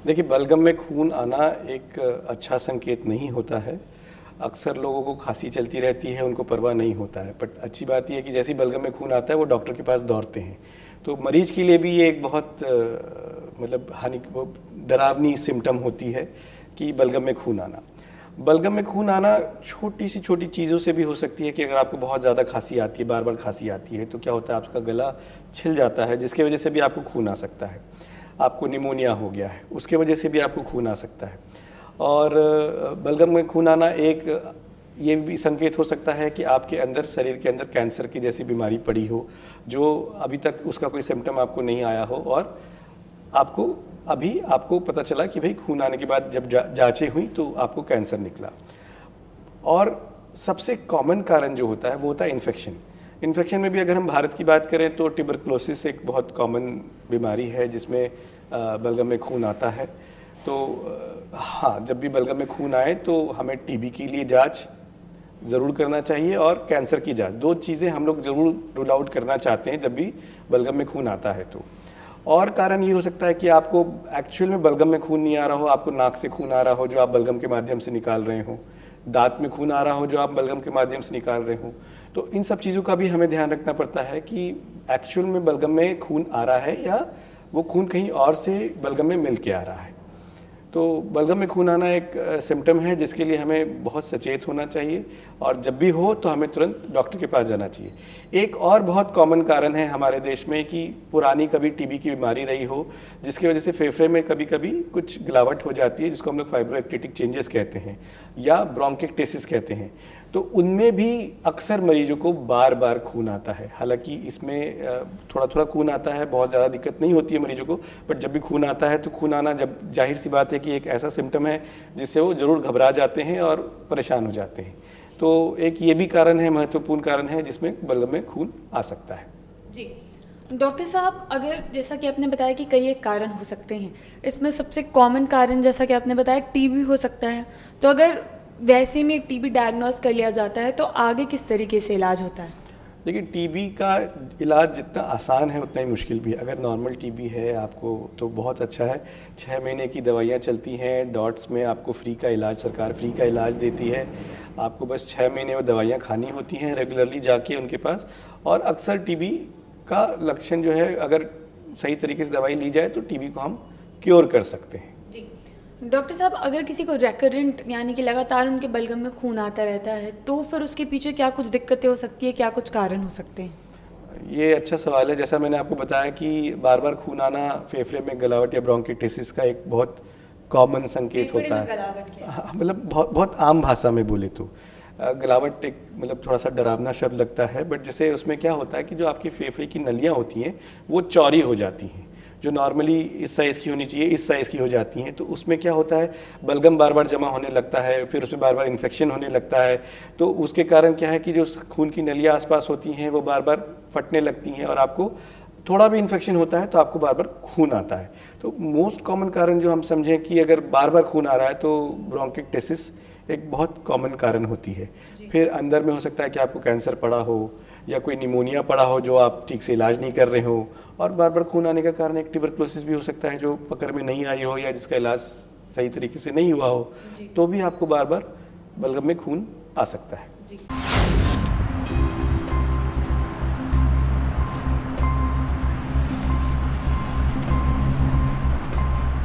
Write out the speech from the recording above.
देखिए, बलगम में खून आना एक अच्छा संकेत नहीं होता है। अक्सर लोगों को खांसी चलती रहती है, उनको परवाह नहीं होता है। बट अच्छी बात यह है कि जैसे ही बलगम में खून आता है वो डॉक्टर के पास दौड़ते हैं। तो मरीज़ के लिए भी ये एक बहुत वो डरावनी सिम्टम होती है कि बलगम में खून आना। बलगम में खून आना छोटी सी छोटी चीज़ों से भी हो सकती है कि अगर आपको बहुत ज़्यादा खांसी आती है, बार बार खांसी आती है, तो क्या होता है, आपका गला छिल जाता है, जिसकी वजह से भी आपको खून आ सकता है। आपको निमोनिया हो गया है, उसके वजह से भी आपको खून आ सकता है। और बलगम में खून आना एक ये भी संकेत हो सकता है कि आपके अंदर, शरीर के अंदर कैंसर की जैसी बीमारी पड़ी हो, जो अभी तक उसका कोई सिम्टम आपको नहीं आया हो, और आपको पता चला कि भाई खून आने के बाद जब जांचें हुई तो आपको कैंसर निकला। और सबसे कॉमन कारण जो होता है वो होता है इन्फेक्शन। इन्फेक्शन में भी अगर हम भारत की बात करें तो ट्यूबरकुलोसिस एक बहुत कॉमन बीमारी है जिसमें बलगम में खून आता है। तो हाँ, जब भी बलगम में खून आए तो हमें टीबी के लिए जांच ज़रूर करना चाहिए, और कैंसर की जांच, दो चीज़ें हम लोग ज़रूर रूल आउट करना चाहते हैं जब भी बलगम में खून आता है। तो और कारण ये हो सकता है कि आपको एक्चुअल में बलगम में खून नहीं आ रहा हो, आपको नाक से खून आ रहा हो जो आप बलगम के माध्यम से निकाल रहे हो, दांत में खून आ रहा हो जो आप बलगम के माध्यम से निकाल रहे हो। तो इन सब चीज़ों का भी हमें ध्यान रखना पड़ता है कि एक्चुअल में बलगम में खून आ रहा है या वो खून कहीं और से बलगम में मिल के आ रहा है। तो बलगम में खून आना एक सिम्टम है जिसके लिए हमें बहुत सचेत होना चाहिए, और जब भी हो तो हमें तुरंत डॉक्टर के पास जाना चाहिए। एक और बहुत कॉमन कारण है हमारे देश में कि पुरानी कभी टीबी की बीमारी रही हो, जिसकी वजह से फेफड़े में कभी कभी कुछ गिलावट हो जाती है, जिसको हम लोग फाइब्रोएक्टिटिक चेंजेस कहते हैं या ब्रोंकिक्टेसिस कहते हैं। तो उनमें भी अक्सर मरीजों को बार बार खून आता है। हालांकि इसमें थोड़ा थोड़ा खून आता है, बहुत ज़्यादा दिक्कत नहीं होती है मरीजों को, बट जब भी खून आता है तो खून आना, जब जाहिर सी बात है कि एक ऐसा सिम्टम है जिससे वो ज़रूर घबरा जाते हैं और परेशान हो जाते हैं। तो एक ये भी कारण है, महत्वपूर्ण कारण है जिसमें बलगम में खून आ सकता है। जी डॉक्टर साहब, अगर जैसा कि आपने बताया कि कई एक कारण हो सकते हैं, इसमें सबसे कॉमन कारण जैसा कि आपने बताया टीबी हो सकता है, तो अगर वैसे में टीबी डायग्नोस कर लिया जाता है तो आगे किस तरीके से इलाज होता है? देखिए, टीबी का इलाज जितना आसान है उतना ही मुश्किल भी है। अगर नॉर्मल टीबी है आपको तो बहुत अच्छा है, 6 महीने की दवाइयाँ चलती हैं, डॉट्स में आपको फ्री का इलाज, सरकार फ्री का इलाज देती है। आपको बस 6 महीने वो दवाइयाँ खानी होती हैं रेगुलरली जाके उनके पास। और अक्सर टीबी का लक्षण जो है, अगर सही तरीके से दवाई ली जाए तो टीबी को हम क्योर कर सकते हैं। जी डॉक्टर साहब, अगर किसी को रेकरेंट यानी कि लगातार उनके बलगम में खून आता रहता है तो फिर उसके पीछे क्या कुछ दिक्कतें हो सकती है, क्या कुछ कारण हो सकते हैं? ये अच्छा सवाल है। जैसा मैंने आपको बताया कि बार बार खून आना फेफड़े में गलावट या ब्रोंकिटिसिस का एक बहुत कॉमन संकेत होता है। हाँ, मतलब बहुत आम भाषा में बोले तो गलावट एक मतलब थोड़ा सा डरावना शब्द लगता है, बट जैसे उसमें क्या होता है कि जो आपकी फेफड़े की नलियाँ होती हैं वो चौड़ी हो जाती हैं, जो नॉर्मली इस साइज़ की होनी चाहिए इस साइज़ की हो जाती हैं। तो उसमें क्या होता है, बलगम बार बार जमा होने लगता है, फिर उसमें बार बार इन्फेक्शन होने लगता है। तो उसके कारण क्या है कि जो खून की नलियाँ आसपास होती हैं वो बार बार फटने लगती हैं, और आपको थोड़ा भी इन्फेक्शन होता है तो आपको बार बार खून आता है। तो मोस्ट कॉमन कारण जो हम समझें कि अगर बार बार खून आ रहा है तो ब्रोंकिक्टेसिस एक बहुत कॉमन कारण होती है। फिर अंदर में हो सकता है कि आपको कैंसर पड़ा हो या कोई निमोनिया पड़ा हो जो आप ठीक से इलाज नहीं कर रहे हो, और बार बार खून आने का कारण एक ट्यूबरकुलोसिस भी हो सकता है जो पकड़ में नहीं आई हो या जिसका इलाज सही तरीके से नहीं हुआ हो, तो भी आपको बार बार बलगम में खून आ सकता है।